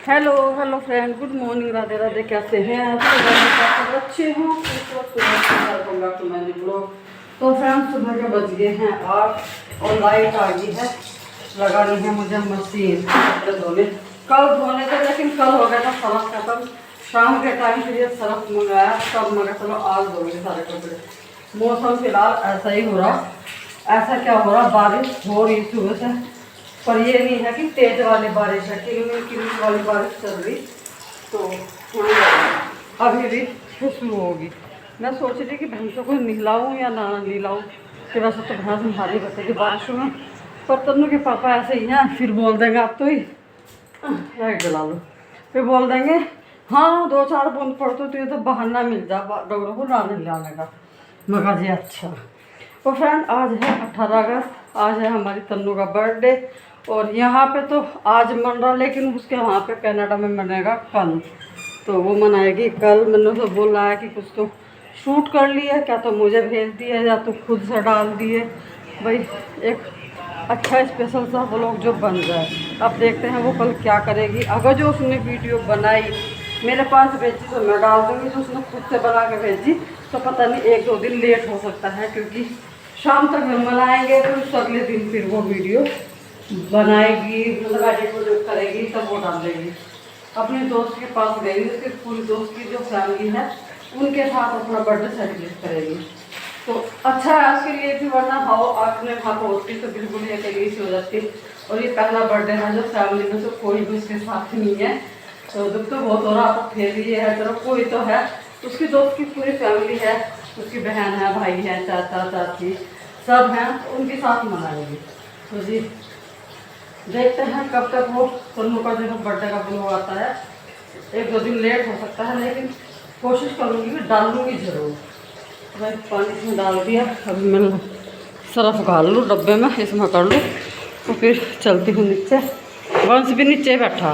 Hello hello friend, good morning, Radhe Radhe. कैसे हैं आप सब? अच्छे हूँ। तो फ्रेंड, सुबह के बज गए हैं 8 और लाइट आ गई है। लगानी है मुझे मशीन कपड़े धोने। कल धोने थे लेकिन कल हो गया था सरफ खत्म। शाम के टाइम के लिए सरफ मंगाया, तब मगर चलो आज धोगे सारे कपड़े। मौसम फिलहाल ऐसा ही हो रहा। ऐसा क्या हो रहा, बारिश हो रही सुबह से, पर ये नहीं है कि तेज वाली बारिश है, किरण वाली बारिश चल रही। तो अभी भी शुरू होगी। मैं सोच रही कि भैंसों को नहलाऊँ या ना नहलाऊँ, कि वैसे तो भैंस भारी बचेगी बारिशों में, पर तन्नू के पापा ऐसे ही हैं। फिर बोल देंगे आप तो ही लाइट जला लो, फिर बोल देंगे हाँ 2-4 बूंद पड़ते तो ये तो बहाना मिल जा डोगरों को ना नहलाने का। मगर जी अच्छा। तो फ्रेंड, आज है 18 अगस्त, आज है हमारी तन्नू का बर्थडे। और यहाँ पे तो आज मन रहा, लेकिन उसके वहाँ पे कनाडा में मनेगा कल, तो वो मनाएगी कल। मैंने तो बोल रहा है कि कुछ तो शूट कर लिया, क्या तो मुझे भेज दिया या तो खुद से डाल दिए भाई, एक अच्छा स्पेशल सा व्लॉग जो बन जाए। अब देखते हैं वो कल क्या करेगी। अगर जो उसने वीडियो बनाई मेरे पास भेजी तो मैं डाल दूँगी, जो उसने खुद से बना के भेजी तो पता नहीं 1-2 दिन लेट हो सकता है, क्योंकि शाम तक हम मनाएंगे तो उस अगले दिन फिर वो वीडियो बनाएगी, मतलब एडिट करेगी, तब वो डाल देगी। अपने दोस्त के पास गई, उसके पूरी दोस्त की जो फैमिली है उनके साथ अपना बर्थडे सेलिब्रेट करेगी। तो अच्छा है उसके लिए भी, वरना हाँ अपने वहाँ पर होती तो बिल्कुल ही अकेली सी हो जाती। और ये पहला बर्थडे है जो फैमिली में तो कोई भी उसके साथ नहीं है, तो दुख तो बहुत हो रहा। आप फिर ये है चलो कोई तो है, उसकी दोस्त की पूरी फैमिली है, उसकी बहन है, भाई है, चाचा चाची सब हैं, तो उनके साथ मनाएंगे। तो जी देखते हैं कब तक वो तन्नू का जो बर्थडे का ब्लॉग आता है। 1-2 दिन लेट हो सकता है, लेकिन कोशिश करूँगी कि डालूँगी ज़रूर। मैं पानी इसमें डाल दिया, अभी मैं सरफ डाल लूँ डब्बे में, इसमें कर लूँ, तो फिर चलती हूँ नीचे। वंश भी नीचे बैठा।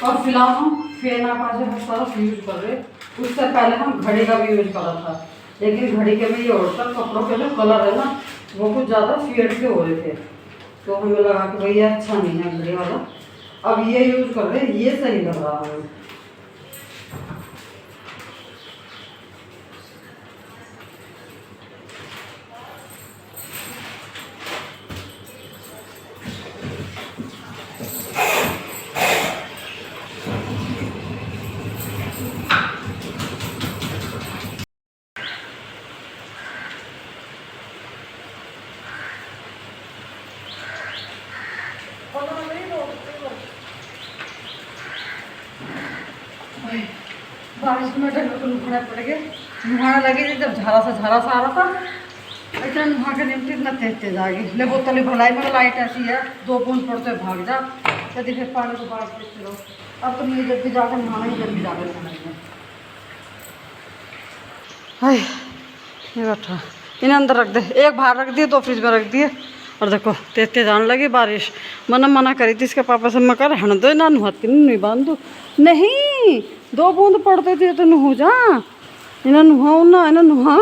और फिलहाल हम फेना का जो है सरफ यूज कर रहे। उससे पहले हम घड़ी का भी यूज करा था, लेकिन घड़ी के में ये होता कपड़ों के जो कलर है ना वो कुछ ज़्यादा फेड के हो रहे थे, तो हमें लगा कि भाई ये अच्छा नहीं है घड़ी वाला। अब ये यूज कर रहे, ये सही लग रहा है। बारिश में ढंग को नुहाना पड़ गया, नुहाना लगे जब झारा सा आ रहा था। इतना नुहा के निमटी इतना तेज आ गई ले बोतल भलाई में। लाइट ऐसी है 2 बूंद पड़ते भाग जा, यदि फिर पानी को बाढ़ देते रहो। अब तो नहीं जल्दी जाकर नहाना ही, जल्दी जाकर नहाना। हाय ये बैठा, इन्हें अंदर रख दे, एक बाहर रख दिए 2 फ्रिज में रख दिए। और देखो तेज आने लगी बारिश। मना करी थी इसके पापा से, मैं कर रहने दो ना नुहाती नहीं बांध दो, नहीं 2 बूंद पड़ते थे तो नुह जा, इन्हें नुहाओ ना, इन्हें नुहा।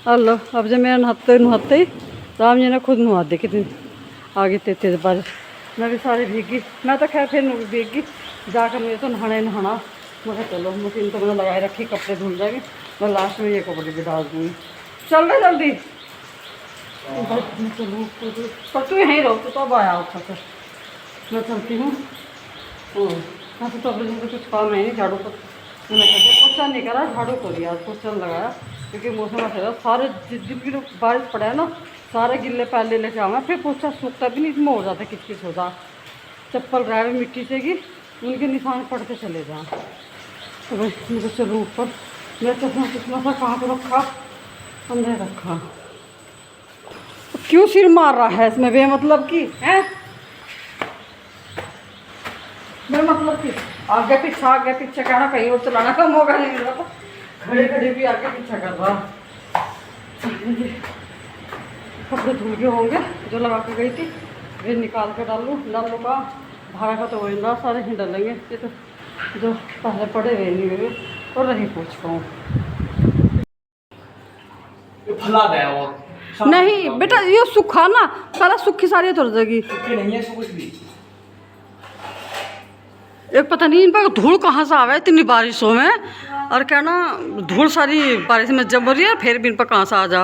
अल्लो अब जब मेरा नहाते ही राम जी ने खुद नुहा दी। कितनी आगे तेज बारिश, मैं भी सारी भीगी। मैं तो खैर फिर भीगी जाकर, मुझे तो नहाना ही नहाना। मगर चलो मशीन तो मैंने लगाए रखी, कपड़े धुल जाएंगे, मैं लास्ट में ये कपड़े भी डाल दूँगी। चल रहे जल्दी पर तू यहीं रहो, तो अब आया उठा कर मैं चलती हूँ। वैसे तो अभी मुझे कुछ काम है नहीं, झाड़ू पर मैंने कहते पोछा नहीं करा, झाड़ू को दिया, पोछा लगाया, क्योंकि मौसम ऐसा है सारे जितनी भी बारिश पड़ा है ना सारे गिल्ले पहले लेके आऊँगा, फिर पोछा सूखता भी नहीं, इसमें हो जाता किच हो जा। चप्पल रह गए मिट्टी से कि उनके निशान पड़ते चले जाएँ। तो भाई मुझे चलो ऊपर, मेरा चश्मा सा कहाँ पर रखा, अंदर रखा। क्यों सिर मार रहा है इसमें बेमतलब की है, बेमतलब की आगे पीछे कहना, कहीं और चलाना का मौका नहीं मिल रहा, खड़े भी आगे पीछे कर रहा। कपड़े धुल के होंगे जो लगा के गई थी, वे निकाल के डाल लूँ का भाड़ा का तो वही ना सारे ही डालेंगे, ये तो जो पहले पड़े हुए नहीं हुए और रही पूछ पाऊँ। फैला गया वो नहीं बेटा, ये सूखा ना सारा, सूखी सारी उतर जाएगी। सूखी नहीं है कुछ भी। एक पता नहीं इन पर धूल कहाँ से आवे इतनी बारिशों में, और क्या ना धूल सारी बारिश में जम रही है, फिर भी इन पर कहाँ से आ जा।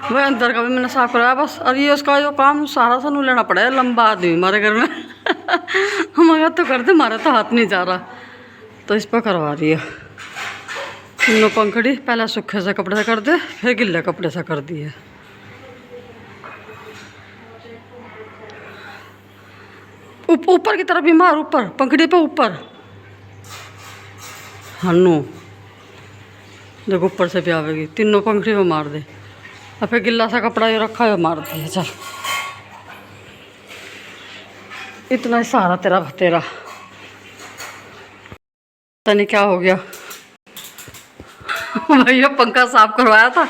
वह अंदर का भी मैंने साफ कराया बस, और ये उसका जो काम सारा सा नू लेना पड़ा है, लंबा आदमी हमारे घर में हमारा तो करते, हमारा तो हाथ नहीं जा रहा, तो इस पर करवा रही है। तीनों पंखड़ी पहले सूखे से कपड़े से कर दे, फिर गिले कपड़े से कर दिए। ऊपर की तरफ भी मार, ऊपर पंखड़ी पे ऊपर, हन्नू देखो ऊपर से भी आवेगी, तीनों पंखड़ी पे मार दे। और फिर गिल्ला सा कपड़ा ये रखा है मार दिया। चल इतना ही सहारा तेरा तेरा, पता नहीं क्या हो गया भैया पंखा साफ करवाया था,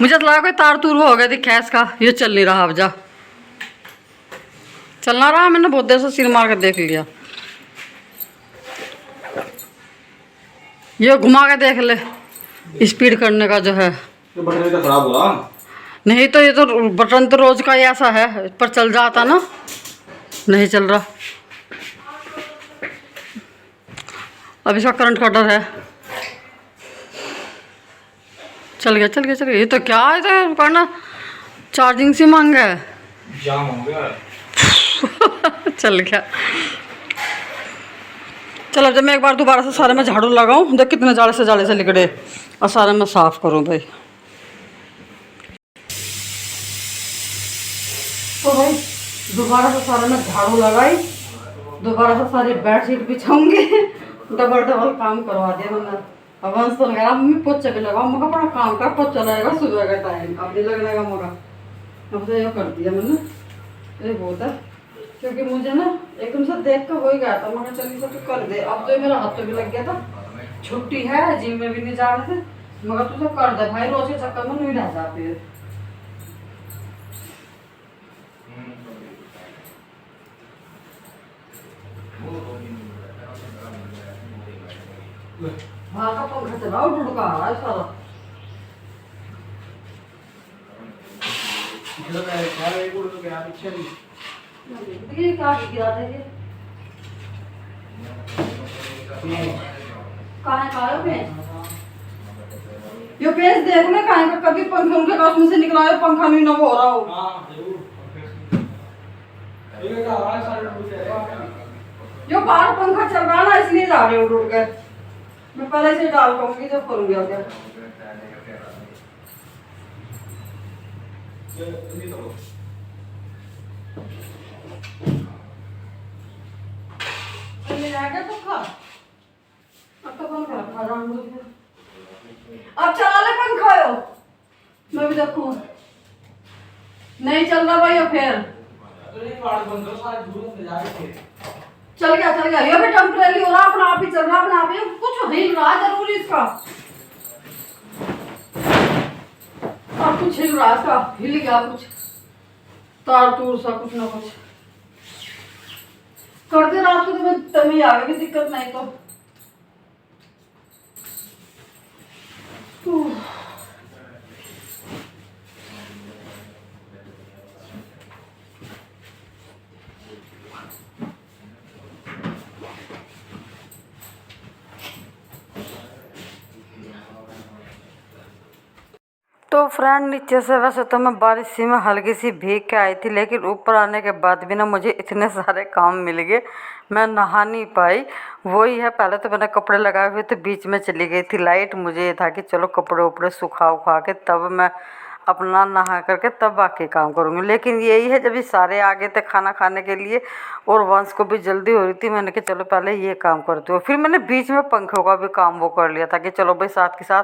मुझे तो लगा कोई तार तूर हो गया थी खैस का, ये चल नहीं रहा। अब जा चलना रहा, मैंने बहुत देर से सिर मार कर देख लिया। ये घुमा के देख ले, स्पीड करने का जो है। तो बटन तो खराब हुआ नहीं तो ये तो बटन तो रोज का ही ऐसा है, पर चल जाता ना, नहीं चल रहा। अब इसका करंट का डर है। चल गया चल गया चल गया। ये तो क्या है, तो करना चार्जिंग से मांगा है, जाम हो गया चल गया। चल अब जब मैं एक बार दोबारा से सारे में झाड़ू लगाऊं, देख कितने जाले से निकले, और सारे में साफ करूं भाई। तो भाई दोबारा से सारे में झाड़ू लगाई, दोबारा से सारी बेडशीट बिछाऊंगी, डबल काम करवा दिया मैंने। अब वंश तो लगा मम्मी पोछा भी लगाओ, मगर बड़ा काम का पोछा लगेगा सुबह का टाइम, अब नहीं लगने का मौका। अब तो ये कर दिया मैंने, ये बहुत है, क्योंकि मुझे ना एकदम से देख कर हो ही गया था, मगर चलिए सब कर दे। अब तो मेरा हाथ तो भी लग गया था, छुट्टी है जिम में भी नहीं जा रहे थे, मगर तू तो कर दे भाई, रोज के चक्कर में नहीं रह जाती है। हाँ का पंखा चलाओ, ढुड़का आ रहा है सारा। ये क्या गिरा था ये? कहाँ है पेंच? यो पेंच देख ले कहाँ का, कभी पंखे उनके काश में से निकला है, पंखा नहीं ना हो रहा हो। यो बाहर पंखा चल रहा ना, इसलिए जा रहे हो उड़ के। मैं पहले से डाल पाऊंगी जब करूंगी आगे। अब चला ले पंखा, मैं भी देखूं। नहीं चल रहा भाई, फिर चल गया ये भी टेम्परेरी हो रहा, अपना आप ही चल रहा, अपना आप ही कुछ हिल रहा जरूर इसका, और कुछ हिल रहा इसका, हिल गया कुछ तार तूर सा, कुछ ना कुछ कर दे। रात को तो मैं तभी आवेगी, दिक्कत नहीं तो। तो फ्रेंड नीचे से वैसे तो मैं बारिश सी में हल्की सी भीग के आई थी, लेकिन ऊपर आने के बाद भी ना मुझे इतने सारे काम मिल गए, मैं नहा नहीं पाई। वही है, पहले तो मैंने कपड़े लगाए हुए थे, बीच में चली गई थी लाइट, मुझे ये था कि चलो कपड़े उपड़े सुखा उखा के तब मैं अपना नहा करके तब बाकी काम करूँगी। लेकिन यही है, जब ये सारे आ गए थे खाना खाने के लिए और वंश को भी जल्दी हो रही थी, मैंने कहा चलो पहले ये काम करती हूँ। फिर मैंने बीच में पंखों का भी काम वो कर लिया था कि चलो भाई साथ के साथ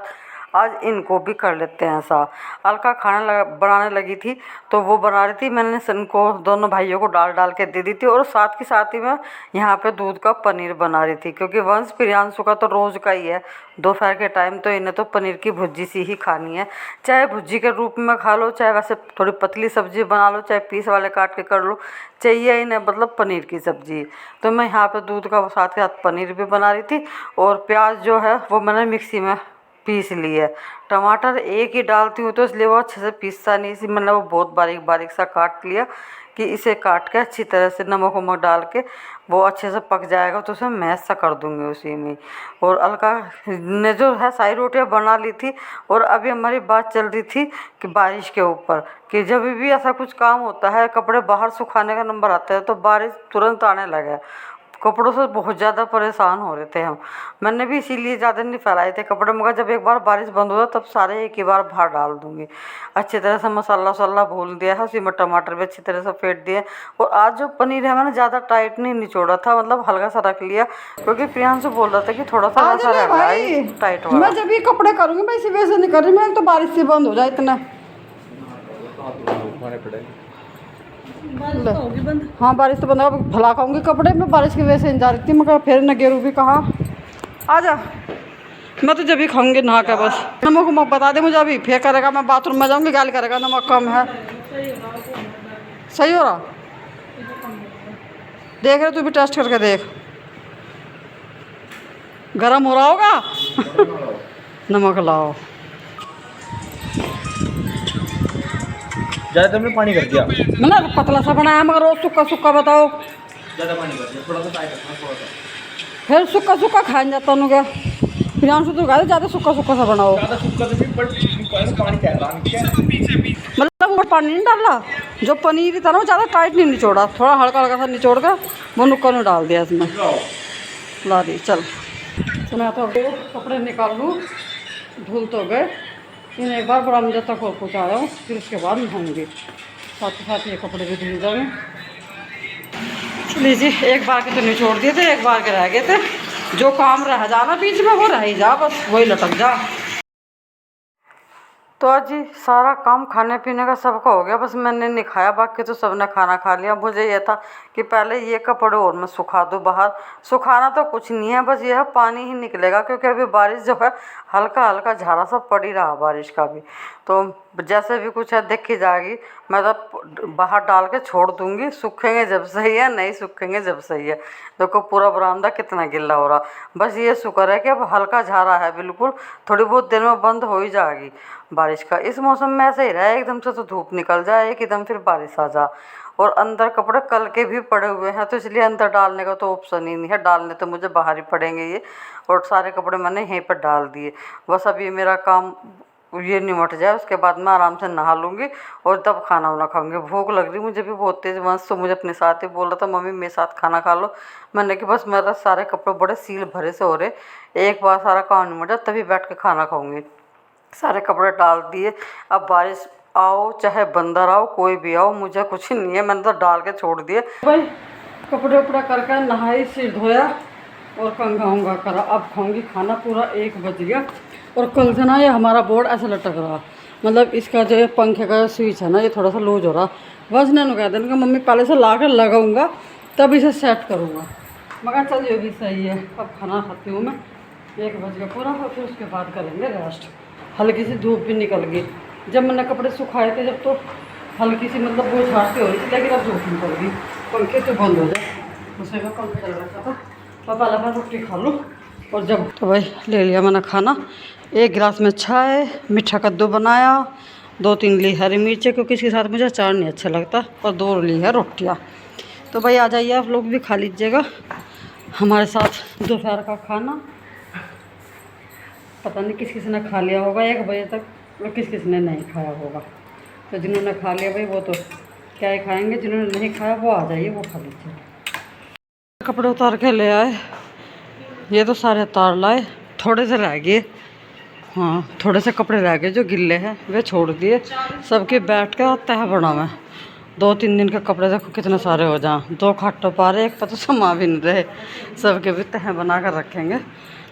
आज इनको भी कर लेते हैं साफ। अलका खाना बनाने लगी थी, तो वो बना रही थी, मैंने इनको दोनों भाइयों को डाल के दे दी थी, और साथ के साथ ही मैं यहाँ पे दूध का पनीर बना रही थी, क्योंकि वंश प्रियांशु का तो रोज़ का ही है, दोपहर के टाइम तो इन्हें तो पनीर की भुर्जी सी ही खानी है, चाहे भुर्जी के रूप में खा लो, चाहे वैसे थोड़ी पतली सब्जी बना लो, चाहे पीस वाले काट के कर लो, चाहिए इन्हें मतलब पनीर की सब्जी। तो मैं यहाँ पे दूध का साथ के साथ पनीर भी बना रही थी, और प्याज जो है वो मैंने मिक्सी में पीस लिए। टमाटर एक ही डालती हूँ तो इसलिए वो अच्छे से पीसता नहीं, इसी मैंने वो बहुत बारीक बारीक सा काट लिया कि इसे काट के अच्छी तरह से नमक वमक डाल के वो अच्छे से पक जाएगा तो उसे मैश सा कर दूँगी उसी में। और अलका ने जो है सारी रोटियां बना ली थी और अभी हमारी बात चल रही थी कि बारिश के ऊपर, कि जब भी ऐसा कुछ काम होता है कपड़े बाहर सुखाने का नंबर आता है तो बारिश तुरंत आने लगा। कपड़ों से बहुत ज़्यादा परेशान हो रहे थे हम। मैंने भी इसीलिए ज़्यादा नहीं फैलाए थे कपड़े, मगर जब एक बार बारिश बंद हो तब सारे एक ही बार बाहर डाल दूँगी। अच्छी तरह से मसाला वसाला भून दिया है, उसी में टमाटर भी अच्छी तरह से फेंट दिए। और आज जो पनीर है मैंने ज़्यादा टाइट नहीं निचोड़ा था, मतलब हल्का सा रख लिया, क्योंकि प्रियांशु बोल रहा था कि थोड़ा सा आज ऐसा नहीं रह रहा भाई, है टाइट वाला। मैं जब ये कपड़े करूँगी मैं इसी वजह से नहीं कर रही, मैं तो बारिश से बंद हो जाए इतना। हाँ बारिश तो बंद होगा, भला खाऊंगी कपड़े, मैं बारिश की वजह से नहीं जा रही थी, मगर फिर न गेरू भी कहा आ जा। मैं तो जब भी खाऊंगी नहा के बस। नमक वमक बता दे मुझे, अभी फिर करेगा मैं बाथरूम में जाऊंगी गाली करेगा नमक कम है। सही हो रहा, देख रहे तू भी टेस्ट करके देख, गरम हो रहा होगा। नमक लाओ। ज़्यादा तुमने पानी कर दिया, मतलब पतला सा बनाया मगर रोज सूखा सूखा बताओ। ज़्यादा पानी कर दिया, थोड़ा सा टाइट रखना, थोड़ा सा फिर सूखा सूखा खाया जाता हूँ क्या, प्रियांशु तो कहते ज़्यादा सूखा सूखा सा बनाओ। ज़्यादा सूखा तो भी पानी तैर रहा मतलब वो पानी नहीं डाला, जो पनीर था ना वो ज़्यादा टाइट नहीं निचोड़ा, थोड़ा हल्का हल्का सा निचोड़ कर वो नुक्कर में डाल दिया इसमें। ला दी चल। तो मैं तो कपड़े निकाल लूँ, धुल तो गए, इन्हें एक बार बरामदा तक और पहुँचा रहा हूँ, फिर उसके बाद नहाऊंगी, साथ ही साथ ये कपड़े भी धुल जाएंगे। लीजिए एक बार के तो निचोड़ दिए थे, एक बार के रह गए थे, जो काम रह जाना बीच में वो रह ही जा, बस वही लटक जा। तो आज जी सारा काम खाने पीने का सबका हो गया, बस मैंने नहीं खाया, बाकी तो सबने खाना खा लिया। मुझे यह था कि पहले ये कपड़े और मैं सुखा दूँ बाहर। सुखाना तो कुछ नहीं है, बस यह पानी ही निकलेगा, क्योंकि अभी बारिश जो है हल्का हल्का झारा सा पड़ ही रहा बारिश का भी। तो जैसे भी कुछ है देखी जाएगी, मैं तो बाहर डाल के छोड़ दूँगी, सूखेंगे जब सही है, नहीं सूखेंगे जब सही है। देखो पूरा बरामदा कितना गिल्ला हो रहा, बस ये शुक्र है कि अब हल्का झारा है बिल्कुल, थोड़ी बहुत देर में बंद हो ही जाएगी बारिश का। इस मौसम में ऐसे ही रहा, एकदम से तो धूप निकल जाए, एकदम फिर बारिश आ जा। और अंदर कपड़े कल के भी पड़े हुए हैं, तो इसलिए अंदर डालने का तो ऑप्शन ही नहीं है, डालने तो मुझे बाहर ही पड़ेंगे ये। और सारे कपड़े मैंने यहीं पर डाल दिए, बस अब ये मेरा काम ये निमट जाए, उसके बाद मैं आराम से नहा लूँगी और तब खाना वाना खाऊंगी। भूख लग रही मुझे भी बहुत तेज़, वंश तो मुझे अपने साथ ही बोल रहा था मम्मी मेरे साथ खाना खा लो। मैंने कि बस मेरा सारे कपड़े बड़े सील भरे से हो रहे, एक बार सारा काम निमट जाए तभी बैठ के खाना खाऊंगी। सारे कपड़े डाल दिए, अब बारिश आओ चाहे बंदर आओ कोई भी आओ मुझे कुछ नहीं है, मैंने तो डाल के छोड़ दिए। भाई कपड़े उपड़ा करके नहाई, सिर धोया और कंघा करा, अब खाऊंगी खाना। पूरा 1 बज गया और कल से ना ये हमारा बोर्ड ऐसा लटक रहा, मतलब इसका जो ये पंखे का स्विच है ना ये थोड़ा सा लूज हो रहा। बस ने कह देना कि मम्मी पहले से ला कर लगाऊँगा तब इसे सेट करूँगा, मगर चल ये भी सही है। अब खाना खाती हूँ मैं, 1 बज गया पूरा, और फिर उसके बाद करेंगे रेस्ट। हल्की सी धूप भी निकल गई, जब मैंने कपड़े सुखाए थे जब तो हल्की सी मतलब वो झाँकते हो रही थी, लेकिन अब धूप निकल गई, पंखे तो बंद हो जाए, उसे मैं पंखा चल रखा था। और पहले मैं रोटी खा लूँ और जब तो भाई ले लिया मैंने खाना, 1 गिलास में चाय, मीठा कद्दू बनाया, 2-3 ली हरी मिर्चें क्योंकि इसके साथ मुझे अचार नहीं अच्छा लगता, और 2 ली है रोटियाँ। तो भाई आ जाइए आप लोग भी खा लीजिएगा हमारे साथ दोपहर का खाना। पता नहीं किस किस ने खा लिया होगा 1 बजे तक, और किस किस ने नहीं खाया होगा। तो जिन्होंने खा लिया भाई वो तो क्या ही खाएंगे, जिन्होंने नहीं खाया वो आ जाइए वो खा लीजिए। कपड़े उतार के ले आए, ये तो सारे उतार लाए, थोड़े से रह गए, हाँ थोड़े से कपड़े रह गए जो गिल्ले हैं वे छोड़ दिए। सबके बैठ के तह बना मैं, 2-3 दिन के कपड़े देखो कितने सारे हो जाएं, 2 खाटों पारे, एक पर तो समा भी नहीं रहे, सबके भी तह बना कर रखेंगे।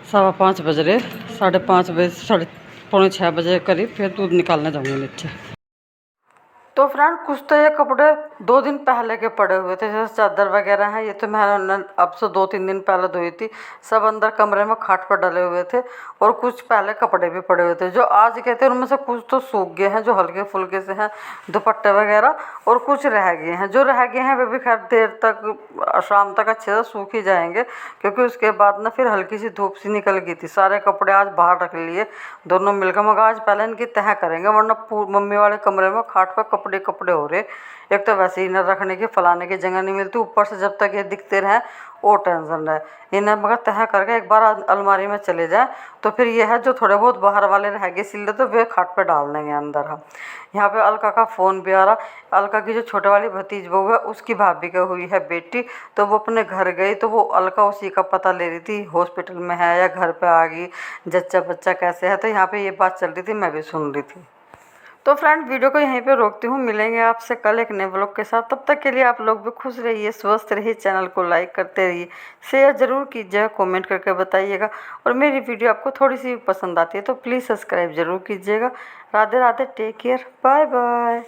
5:15 बज रहे, 5:30 बजे 5:45 बजे करीब फिर दूध निकालने जाऊँगी नीचे। तो फ्रेंड कुछ तो ये कपड़े 2 दिन पहले के पड़े हुए थे, जैसे चादर वगैरह हैं, ये तो मैंने अब से 2-3 दिन पहले धोई थी, सब अंदर कमरे में खाट पर डले हुए थे। और कुछ पहले कपड़े भी पड़े हुए थे जो आज के थे, उनमें से कुछ तो सूख गए हैं जो हल्के फुल्के से हैं, दुपट्टे वगैरह, और कुछ रह गए हैं। जो रह गए हैं वे भी खैर देर तक शाम तक अच्छे से सूख ही जाएंगे, क्योंकि उसके बाद ना फिर हल्की सी धूप सी निकल गई थी। सारे कपड़े आज बाहर रख लिए दोनों मिलकर, मगर आज पहले इनकी तह करेंगे, वरना मम्मी वाले कमरे में खाट पर कपड़े कपड़े हो रहे। एक तो वैसे ही इन्हें रखने की फलाने की जगह नहीं मिलती, ऊपर से जब तक ये दिखते रहे वो टेंशन रहे। इन्हें मगर तह करके एक बार अलमारी में चले जाए तो फिर ये है जो थोड़े बहुत बाहर वाले रह गए सिले तो वे खाट पे डाल देंगे अंदर हम। यहाँ पे अलका का फ़ोन भी आ रहा। अलका की जो छोटे वाली भतीज बहू है उसकी भाभी का हुई है बेटी, तो वो अपने घर गई तो वो अलका उसी का पता ले रही थी हॉस्पिटल में है या घर पे आ गई, जच्चा बच्चा कैसे है। तो यहाँ पे ये बात चल रही थी, मैं भी सुन रही थी। तो फ्रेंड वीडियो को यहीं पे रोकती हूँ, मिलेंगे आपसे कल एक नए व्लॉग के साथ। तब तक के लिए आप लोग भी खुश रहिए, स्वस्थ रहिए, चैनल को लाइक करते रहिए, शेयर ज़रूर कीजिएगा, कमेंट करके बताइएगा। और मेरी वीडियो आपको थोड़ी सी भी पसंद आती है तो प्लीज़ सब्सक्राइब ज़रूर कीजिएगा। Radhe Radhe, take care, bye bye.